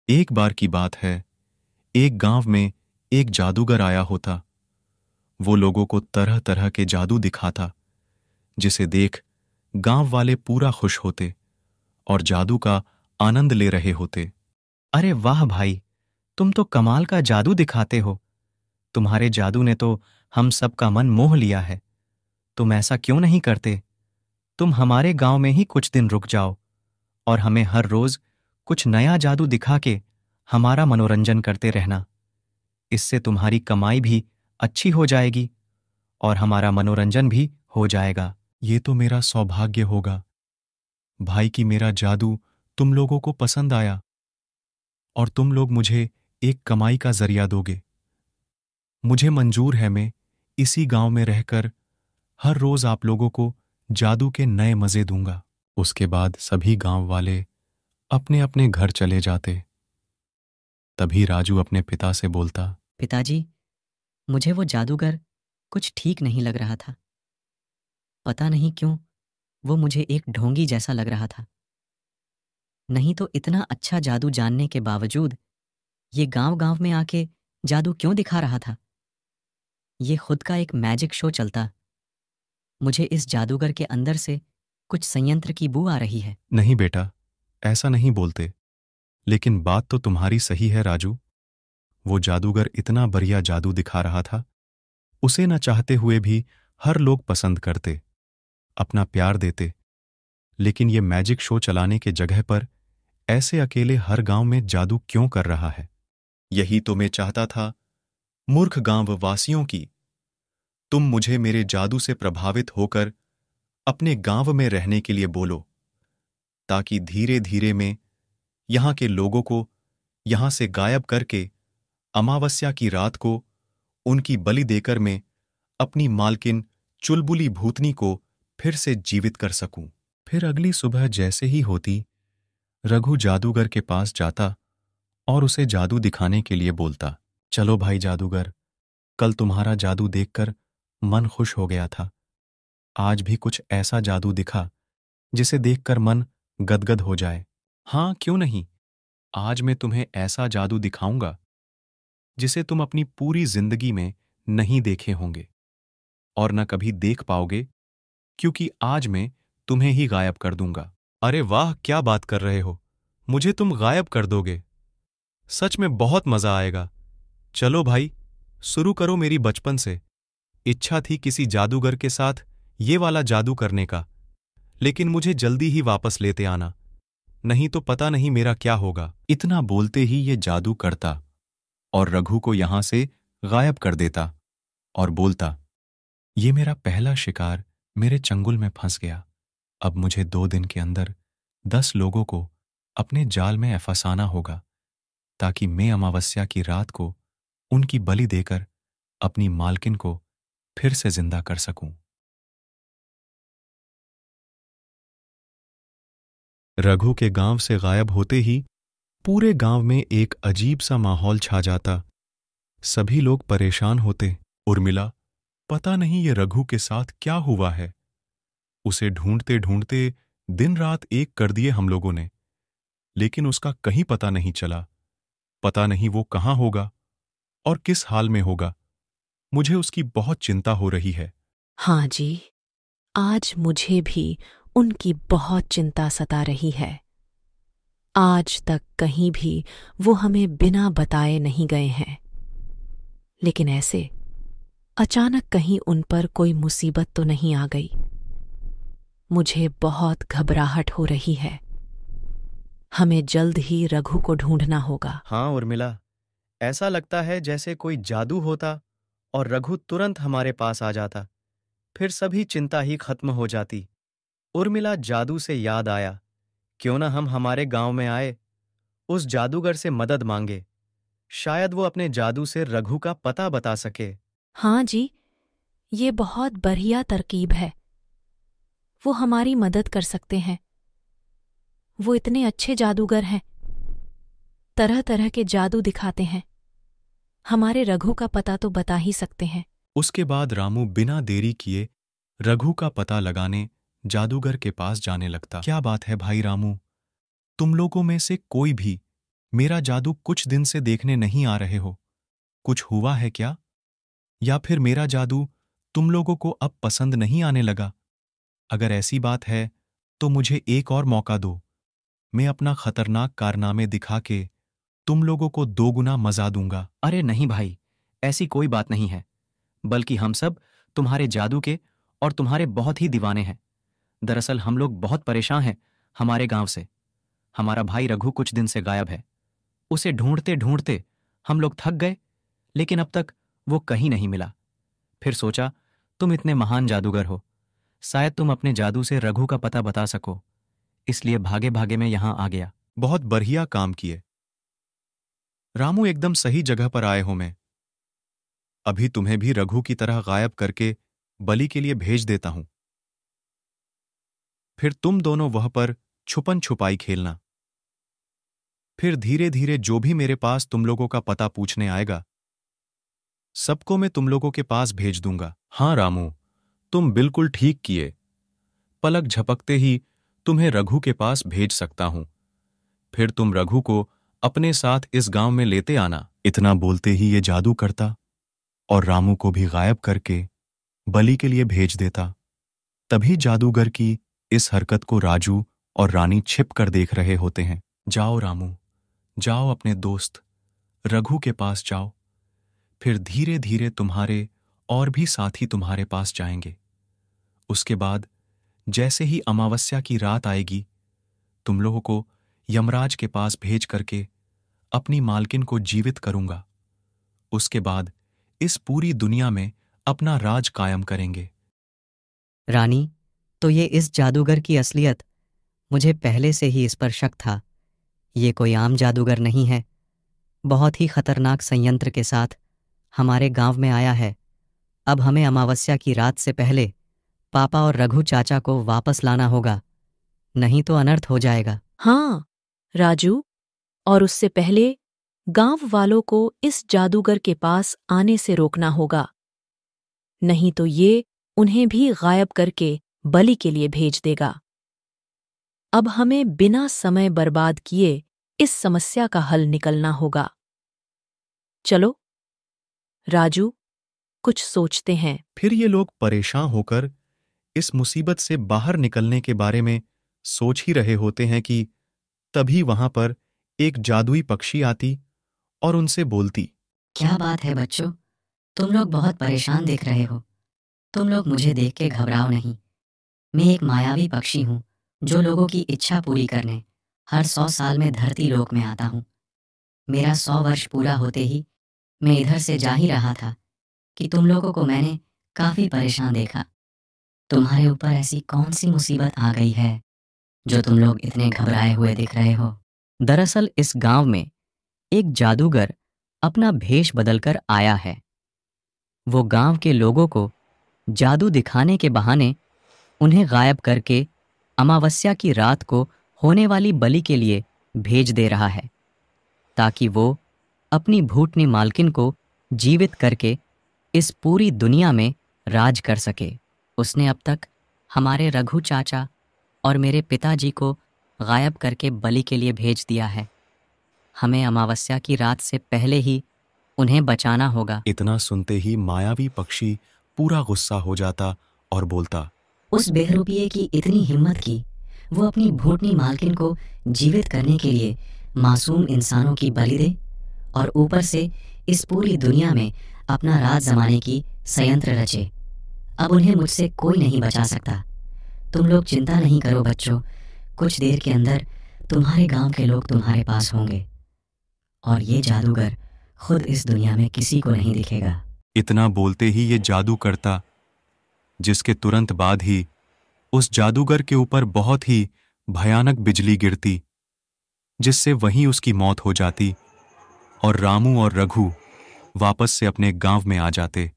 एक बार की बात है, एक गांव में एक जादूगर आया होता। वो लोगों को तरह तरह के जादू दिखाता, जिसे देख गांव वाले पूरा खुश होते और जादू का आनंद ले रहे होते। अरे वाह भाई, तुम तो कमाल का जादू दिखाते हो। तुम्हारे जादू ने तो हम सबका मन मोह लिया है। तुम ऐसा क्यों नहीं करते? तुम हमारे गांव में ही कुछ दिन रुक जाओ और हमें हर रोज कुछ नया जादू दिखा के हमारा मनोरंजन करते रहना। इससे तुम्हारी कमाई भी अच्छी हो जाएगी और हमारा मनोरंजन भी हो जाएगा। ये तो मेरा सौभाग्य होगा, भाई, कि मेरा जादू तुम लोगों को पसंद आया और तुम लोग मुझे एक कमाई का जरिया दोगे। मुझे मंजूर है, मैं इसी गांव में रहकर हर रोज आप लोगों को जादू के नए मजे दूंगा। उसके बाद सभी गांव वाले अपने अपने घर चले जाते। तभी राजू अपने पिता से बोलता, पिताजी, मुझे वो जादूगर कुछ ठीक नहीं लग रहा था। पता नहीं क्यों वो मुझे एक ढोंगी जैसा लग रहा था। नहीं तो इतना अच्छा जादू जानने के बावजूद ये गांव-गांव में आके जादू क्यों दिखा रहा था? ये खुद का एक मैजिक शो चलता। मुझे इस जादूगर के अंदर से कुछ संयंत्र की बू आ रही है। नहीं बेटा, ऐसा नहीं बोलते। लेकिन बात तो तुम्हारी सही है राजू। वो जादूगर इतना बढ़िया जादू दिखा रहा था, उसे न चाहते हुए भी हर लोग पसंद करते, अपना प्यार देते। लेकिन ये मैजिक शो चलाने के जगह पर ऐसे अकेले हर गांव में जादू क्यों कर रहा है? यही तो मैं चाहता था, मूर्ख गांव वासियों की। तुम मुझे मेरे जादू से प्रभावित होकर अपने गांव में रहने के लिए बोलो, ताकि धीरे धीरे मैं यहां के लोगों को यहां से गायब करके अमावस्या की रात को उनकी बलि देकर मैं अपनी मालकिन चुलबुली भूतनी को फिर से जीवित कर सकूं। फिर अगली सुबह जैसे ही होती, रघु जादूगर के पास जाता और उसे जादू दिखाने के लिए बोलता। चलो भाई जादूगर, कल तुम्हारा जादू देखकर मन खुश हो गया था। आज भी कुछ ऐसा जादू दिखा जिसे देखकर मन गदगद हो जाए। हाँ, क्यों नहीं। आज मैं तुम्हें ऐसा जादू दिखाऊंगा जिसे तुम अपनी पूरी जिंदगी में नहीं देखे होंगे और न कभी देख पाओगे, क्योंकि आज मैं तुम्हें ही गायब कर दूंगा। अरे वाह, क्या बात कर रहे हो? मुझे तुम गायब कर दोगे? सच में बहुत मजा आएगा। चलो भाई, शुरू करो। मेरी बचपन से इच्छा थी किसी जादूगर के साथ ये वाला जादू करने का, लेकिन मुझे जल्दी ही वापस लेते आना, नहीं तो पता नहीं मेरा क्या होगा। इतना बोलते ही ये जादू करता और रघु को यहां से गायब कर देता और बोलता, ये मेरा पहला शिकार मेरे चंगुल में फंस गया। अब मुझे 2 दिन के अंदर 10 लोगों को अपने जाल में फंसाना होगा, ताकि मैं अमावस्या की रात को उनकी बलि देकर अपनी मालकिन को फिर से जिंदा कर सकूं। रघु के गांव से गायब होते ही पूरे गांव में एक अजीब सा माहौल छा जाता। सभी लोग परेशान होते। उर्मिला, पता नहीं ये रघु के साथ क्या हुआ है। उसे ढूंढते ढूंढते दिन रात एक कर दिए हम लोगों ने, लेकिन उसका कहीं पता नहीं चला। पता नहीं वो कहां होगा और किस हाल में होगा। मुझे उसकी बहुत चिंता हो रही है। हाँ जी, आज मुझे भी उनकी बहुत चिंता सता रही है। आज तक कहीं भी वो हमें बिना बताए नहीं गए हैं, लेकिन ऐसे अचानक कहीं उन पर कोई मुसीबत तो नहीं आ गई। मुझे बहुत घबराहट हो रही है। हमें जल्द ही रघु को ढूंढना होगा। हाँ उर्मिला, ऐसा लगता है जैसे कोई जादू होता और रघु तुरंत हमारे पास आ जाता, फिर सभी चिंता ही खत्म हो जाती। उर्मिला, जादू से याद आया, क्यों ना हम हमारे गांव में आए, उस जादूगर से मदद मांगे। शायद वो अपने जादू से रघु का पता बता सके। हाँ जी, ये बहुत बढ़िया तरकीब है। वो हमारी मदद कर सकते हैं। वो इतने अच्छे जादूगर हैं, तरह तरह के जादू दिखाते हैं। हमारे रघु का पता तो बता ही सकते हैं। उसके बाद रामू बिना देरी किए रघु का पता लगाने जादूगर के पास जाने लगता। क्या बात है भाई रामू, तुम लोगों में से कोई भी मेरा जादू कुछ दिन से देखने नहीं आ रहे हो। कुछ हुआ है क्या? या फिर मेरा जादू तुम लोगों को अब पसंद नहीं आने लगा? अगर ऐसी बात है तो मुझे एक और मौका दो। मैं अपना खतरनाक कारनामे दिखा के तुम लोगों को 2 गुना मजा दूंगा। अरे नहीं भाई, ऐसी कोई बात नहीं है, बल्कि हम सब तुम्हारे जादू के और तुम्हारे बहुत ही दीवाने हैं। दरअसल हम लोग बहुत परेशान हैं हमारे गांव से। हमारा भाई रघु कुछ दिन से गायब है। उसे ढूंढते ढूंढते हम लोग थक गए, लेकिन अब तक वो कहीं नहीं मिला। फिर सोचा तुम इतने महान जादूगर हो, शायद तुम अपने जादू से रघु का पता बता सको, इसलिए भागे भागे मैं यहां आ गया। बहुत बढ़िया काम किए रामू, एकदम सही जगह पर आए हो। मैं अभी तुम्हें भी रघु की तरह गायब करके बलि के लिए भेज देता हूं। फिर तुम दोनों वह पर छुपन छुपाई खेलना। फिर धीरे धीरे जो भी मेरे पास तुम लोगों का पता पूछने आएगा, सबको मैं तुम लोगों के पास भेज दूंगा। हां रामू, तुम बिल्कुल ठीक किए। पलक झपकते ही तुम्हें रघु के पास भेज सकता हूं। फिर तुम रघु को अपने साथ इस गांव में लेते आना। इतना बोलते ही ये जादू करता और रामू को भी गायब करके बलि के लिए भेज देता। तभी जादूगर की इस हरकत को राजू और रानी छिप कर देख रहे होते हैं। जाओ रामू, जाओ अपने दोस्त रघु के पास जाओ। फिर धीरे धीरे तुम्हारे और भी साथी तुम्हारे पास जाएंगे। उसके बाद जैसे ही अमावस्या की रात आएगी, तुम लोगों को यमराज के पास भेज करके अपनी मालकिन को जीवित करूंगा। उसके बाद इस पूरी दुनिया में अपना राज कायम करेंगे। रानी, तो ये इस जादूगर की असलियत मुझे पहले से ही इस पर शक था। ये कोई आम जादूगर नहीं है, बहुत ही खतरनाक संयंत्र के साथ हमारे गांव में आया है। अब हमें अमावस्या की रात से पहले पापा और रघु चाचा को वापस लाना होगा, नहीं तो अनर्थ हो जाएगा। हाँ राजू, और उससे पहले गांव वालों को इस जादूगर के पास आने से रोकना होगा, नहीं तो ये उन्हें भी गायब करके बलि के लिए भेज देगा। अब हमें बिना समय बर्बाद किए इस समस्या का हल निकलना होगा। चलो राजू, कुछ सोचते हैं। फिर ये लोग परेशान होकर इस मुसीबत से बाहर निकलने के बारे में सोच ही रहे होते हैं कि तभी वहां पर एक जादुई पक्षी आती और उनसे बोलती। क्या बात है बच्चों, तुम लोग बहुत परेशान दिख रहे हो। तुम लोग मुझे देख के घबराओ नहीं। मैं एक मायावी पक्षी हूँ जो लोगों की इच्छा पूरी करने हर 100 साल में धरती लोक में आता हूँ। मेरा 100 वर्ष पूरा होते ही मैं इधर से जा ही रहा था कि तुम लोगों को मैंने काफी परेशान देखा। तुम्हारे ऊपर ऐसी कौन सी मुसीबत आ गई है जो तुम लोग इतने घबराए हुए दिख रहे हो? दरअसल इस गांव में एक जादूगर अपना भेष बदलकर आया है। वो गांव के लोगों को जादू दिखाने के बहाने उन्हें गायब करके अमावस्या की रात को होने वाली बलि के लिए भेज दे रहा है, ताकि वो अपनी भूतनी मालकिन को जीवित करके इस पूरी दुनिया में राज कर सके। उसने अब तक हमारे रघु चाचा और मेरे पिताजी को गायब करके बलि के लिए भेज दिया है। हमें अमावस्या की रात से पहले ही उन्हें बचाना होगा। इतना सुनते ही मायावी पक्षी पूरा गुस्सा हो जाता और बोलता। उस बेहरूपिये की इतनी हिम्मत की वो अपनी भूतनी मालकिन को जीवित करने के लिए मासूम इंसानों की बलि दे और ऊपर से इस पूरी दुनिया में अपना राज जमाने की संयंत्र रचे। अब उन्हें मुझसे कोई नहीं बचा सकता। तुम लोग चिंता नहीं करो बच्चों, कुछ देर के अंदर तुम्हारे गांव के लोग तुम्हारे पास होंगे और ये जादूगर खुद इस दुनिया में किसी को नहीं दिखेगा। इतना बोलते ही ये जादू करता, जिसके तुरंत बाद ही उस जादूगर के ऊपर बहुत ही भयानक बिजली गिरती, जिससे वहीं उसकी मौत हो जाती और रामू और रघु वापस से अपने गांव में आ जाते।